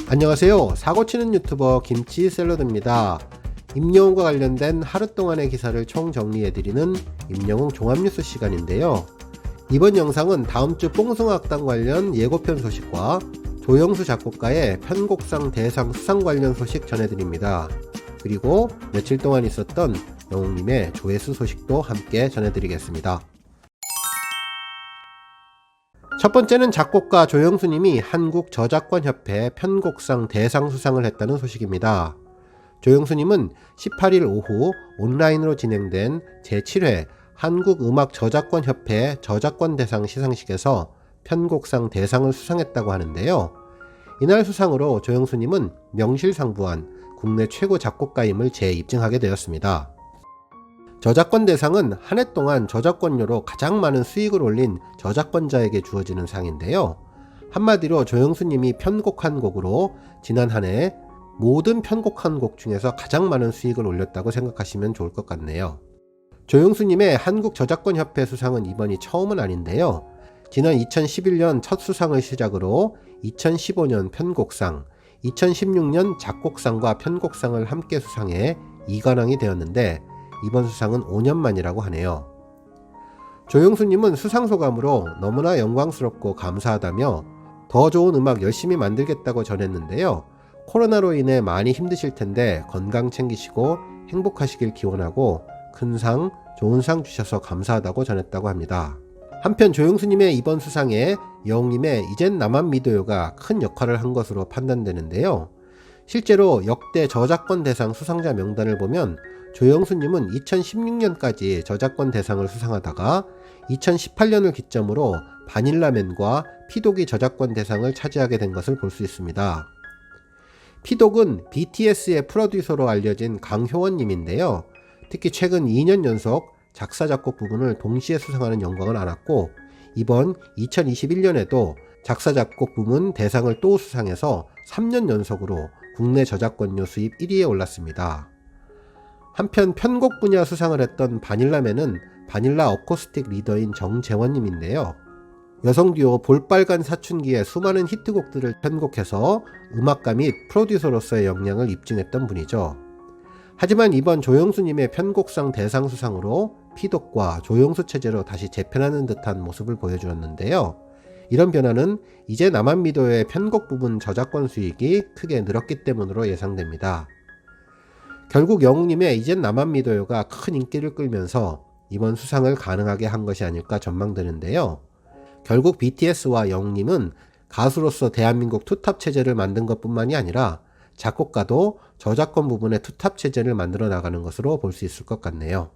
안녕하세요. 사고치는 유튜버 김치샐러드입니다. 임영웅과 관련된 하루 동안의 기사를 총정리해드리는 임영웅 종합뉴스 시간인데요. 이번 영상은 다음주 뽕숭아학당 관련 예고편 소식과 조영수 작곡가의 편곡상 대상 수상 관련 소식 전해드립니다. 그리고 며칠 동안 있었던 영웅님의 조회수 소식도 함께 전해드리겠습니다. 첫 번째는 작곡가 조영수님이 한국저작권협회 편곡상 대상 수상을 했다는 소식입니다. 조영수님은 18일 오후 온라인으로 진행된 제7회 한국음악저작권협회 저작권대상 시상식에서 편곡상 대상을 수상했다고 하는데요. 이날 수상으로 조영수님은 명실상부한 국내 최고 작곡가임을 재입증하게 되었습니다. 저작권 대상은 한 해 동안 저작권료로 가장 많은 수익을 올린 저작권자에게 주어지는 상인데요. 한마디로 조영수님이 편곡한 곡으로 지난 한 해 모든 편곡한 곡 중에서 가장 많은 수익을 올렸다고 생각하시면 좋을 것 같네요. 조영수님의 한국저작권협회 수상은 이번이 처음은 아닌데요. 지난 2011년 첫 수상을 시작으로 2015년 편곡상, 2016년 작곡상과 편곡상을 함께 수상해 2관왕이 되었는데 이번 수상은 5년 만이라고 하네요. 조영수님은 수상소감으로 너무나 영광스럽고 감사하다며 더 좋은 음악 열심히 만들겠다고 전했는데요. 코로나로 인해 많이 힘드실 텐데 건강 챙기시고 행복하시길 기원하고 큰 상, 좋은 상 주셔서 감사하다고 전했다고 합니다. 한편 조영수님의 이번 수상에 영웅님의 이젠 나만 믿어요가 큰 역할을 한 것으로 판단되는데요. 실제로 역대 저작권 대상 수상자 명단을 보면 조영수님은 2016년까지 저작권 대상을 수상하다가 2018년을 기점으로 바닐라맨과 피독이 저작권 대상을 차지하게 된 것을 볼 수 있습니다. 피독은 BTS의 프로듀서로 알려진 강효원님인데요. 특히 최근 2년 연속 작사 작곡 부분을 동시에 수상하는 영광을 안았고 이번 2021년에도 작사 작곡 부문 대상을 또 수상해서 3년 연속으로 국내 저작권료 수입 1위에 올랐습니다. 한편 편곡 분야 수상을 했던 바닐라맨은 바닐라 어쿠스틱 리더인 정재원님인데요. 여성 듀오 볼빨간 사춘기의 수많은 히트곡들을 편곡해서 음악가 및 프로듀서로서의 역량을 입증했던 분이죠. 하지만 이번 조영수님의 편곡상 대상 수상으로 피독과 조영수 체제로 다시 재편하는 듯한 모습을 보여주었는데요. 이런 변화는 이제 나만 믿어요의 편곡 부분 저작권 수익이 크게 늘었기 때문으로 예상됩니다. 결국 영웅님의 이젠 나만 믿어요가 큰 인기를 끌면서 이번 수상을 가능하게 한 것이 아닐까 전망되는데요. 결국 BTS와 영웅님은 가수로서 대한민국 투탑 체제를 만든 것뿐만이 아니라 작곡가도 저작권 부분의 투탑 체제를 만들어 나가는 것으로 볼 수 있을 것 같네요.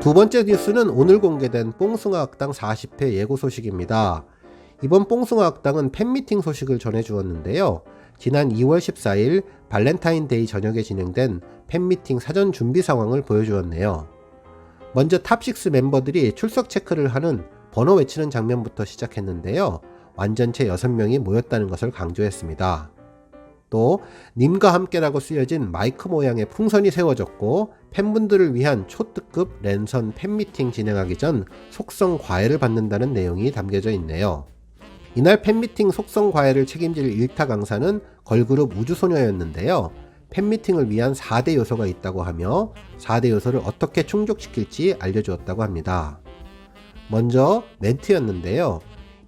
두 번째 뉴스는 오늘 공개된 뽕숭아학당 40회 예고 소식입니다. 이번 뽕숭아학당은 팬미팅 소식을 전해주었는데요. 지난 2월 14일 발렌타인데이 저녁에 진행된 팬미팅 사전 준비 상황을 보여주었네요. 먼저 탑6 멤버들이 출석 체크를 하는 번호 외치는 장면부터 시작했는데요. 완전체 6명이 모였다는 것을 강조했습니다. 또 님과 함께라고 쓰여진 마이크 모양의 풍선이 세워졌고 팬분들을 위한 초특급 랜선 팬미팅 진행하기 전 속성 과외를 받는다는 내용이 담겨져 있네요. 이날 팬미팅 속성 과외를 책임질 1타 강사는 걸그룹 우주소녀였는데요. 팬미팅을 위한 4대 요소가 있다고 하며 4대 요소를 어떻게 충족시킬지 알려주었다고 합니다. 먼저 멘트였는데요.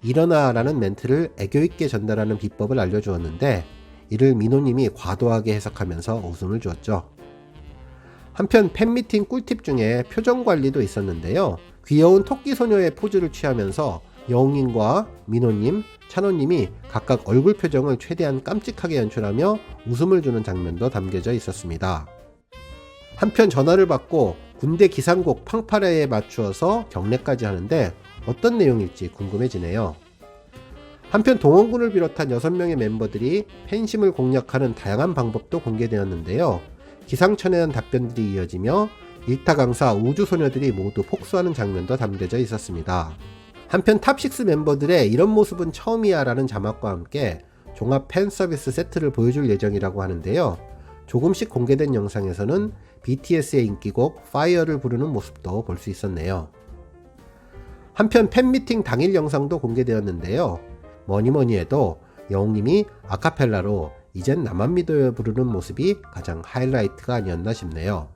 일어나 라는 멘트를 애교있게 전달하는 비법을 알려주었는데 이를 민호님이 과도하게 해석하면서 웃음을 주었죠. 한편 팬미팅 꿀팁 중에 표정 관리도 있었는데요. 귀여운 토끼 소녀의 포즈를 취하면서 영웅님과 민호님, 찬호님이 각각 얼굴 표정을 최대한 깜찍하게 연출하며 웃음을 주는 장면도 담겨져 있었습니다. 한편 전화를 받고 군대 기상곡 팡파레에 맞추어서 경례까지 하는데 어떤 내용일지 궁금해지네요. 한편 동원군을 비롯한 6명의 멤버들이 팬심을 공략하는 다양한 방법도 공개되었는데요. 기상천외한 답변들이 이어지며 1타 강사 우주소녀들이 모두 복수하는 장면도 담겨져 있었습니다. 한편 탑6 멤버들의 이런 모습은 처음이야 라는 자막과 함께 종합 팬 서비스 세트를 보여줄 예정이라고 하는데요. 조금씩 공개된 영상에서는 BTS의 인기곡 Fire를 부르는 모습도 볼 수 있었네요. 한편 팬미팅 당일 영상도 공개되었는데요. 뭐니뭐니 해도 영웅님이 아카펠라로 이젠 나만 믿어요 부르는 모습이 가장 하이라이트가 아니었나 싶네요.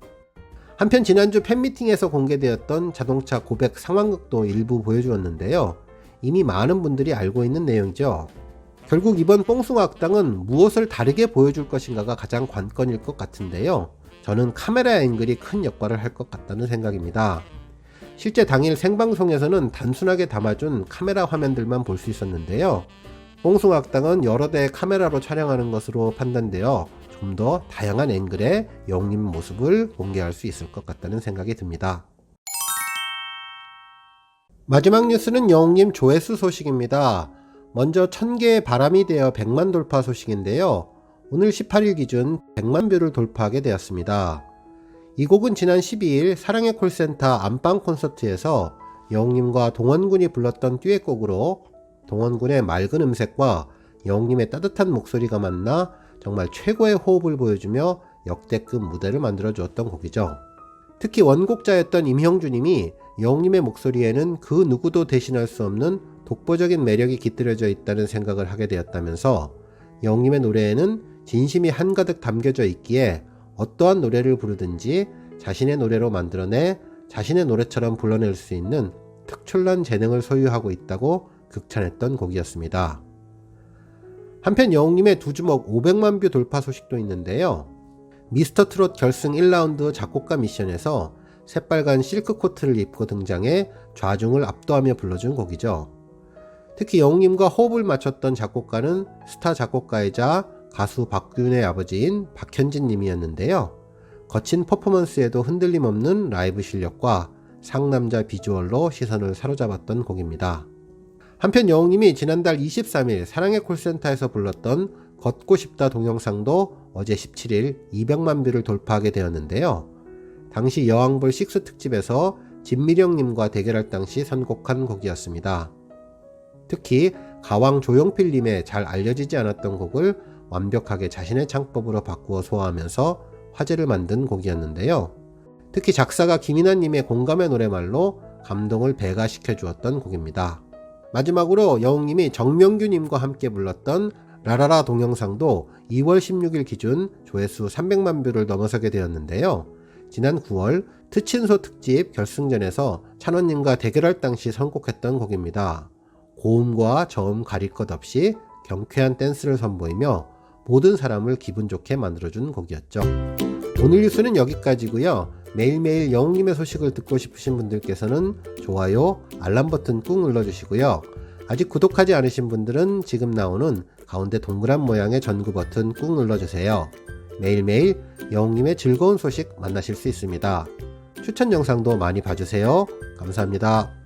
한편 지난주 팬미팅에서 공개되었던 자동차 고백 상황극도 일부 보여주었는데요. 이미 많은 분들이 알고 있는 내용이죠. 결국 이번 뽕숭아 악당은 무엇을 다르게 보여줄 것인가가 가장 관건일 것 같은데요. 저는 카메라 앵글이 큰 역할을 할 것 같다는 생각입니다. 실제 당일 생방송에서는 단순하게 담아준 카메라 화면들만 볼 수 있었는데요. 뽕숭아 악당은 여러 대의 카메라로 촬영하는 것으로 판단되어 좀 더 다양한 앵글의 영웅님 모습을 공개할 수 있을 것 같다는 생각이 듭니다. 마지막 뉴스는 영웅님 조회수 소식입니다. 먼저 1000개의 바람이 되어 100만 돌파 소식인데요. 오늘 18일 기준 100만 뷰를 돌파하게 되었습니다. 이 곡은 지난 12일 사랑의 콜센터 안방 콘서트에서 영웅님과 동원군이 불렀던 듀엣곡으로 동원군의 맑은 음색과 영웅님의 따뜻한 목소리가 만나 정말 최고의 호흡을 보여주며 역대급 무대를 만들어 주었던 곡이죠. 특히 원곡자였던 임형주님이 영웅님의 목소리에는 그 누구도 대신할 수 없는 독보적인 매력이 깃들여져 있다는 생각을 하게 되었다면서 영웅님의 노래에는 진심이 한가득 담겨져 있기에 어떠한 노래를 부르든지 자신의 노래로 만들어내 자신의 노래처럼 불러낼 수 있는 특출난 재능을 소유하고 있다고 극찬했던 곡이었습니다. 한편 영웅님의 두 주먹 500만 뷰 돌파 소식도 있는데요. 미스터 트롯 결승 1라운드 작곡가 미션에서 새빨간 실크 코트를 입고 등장해 좌중을 압도하며 불러준 곡이죠. 특히 영웅님과 호흡을 맞췄던 작곡가는 스타 작곡가이자 가수 박균의 아버지인 박현진 님이었는데요. 거친 퍼포먼스에도 흔들림 없는 라이브 실력과 상남자 비주얼로 시선을 사로잡았던 곡입니다. 한편 영웅님이 지난달 23일 사랑의 콜센터에서 불렀던 걷고 싶다 동영상도 어제 17일 200만 뷰를 돌파하게 되었는데요. 당시 여왕벌 6 특집에서 진미령님과 대결할 당시 선곡한 곡이었습니다. 특히 가왕 조용필님의 잘 알려지지 않았던 곡을 완벽하게 자신의 창법으로 바꾸어 소화하면서 화제를 만든 곡이었는데요. 특히 작사가 김인환님의 공감의 노래말로 감동을 배가시켜 주었던 곡입니다. 마지막으로 영웅님이 정명규님과 함께 불렀던 라라라 동영상도 2월 16일 기준 조회수 300만 뷰를 넘어서게 되었는데요. 지난 9월 트친소 특집 결승전에서 찬원님과 대결할 당시 선곡했던 곡입니다. 고음과 저음 가릴 것 없이 경쾌한 댄스를 선보이며 모든 사람을 기분 좋게 만들어준 곡이었죠. 오늘 뉴스는 여기까지고요. 매일매일 영웅님의 소식을 듣고 싶으신 분들께서는 좋아요, 알람 버튼 꾹 눌러주시고요. 아직 구독하지 않으신 분들은 지금 나오는 가운데 동그란 모양의 전구 버튼 꾹 눌러주세요. 매일매일 영웅님의 즐거운 소식 만나실 수 있습니다. 추천 영상도 많이 봐주세요. 감사합니다.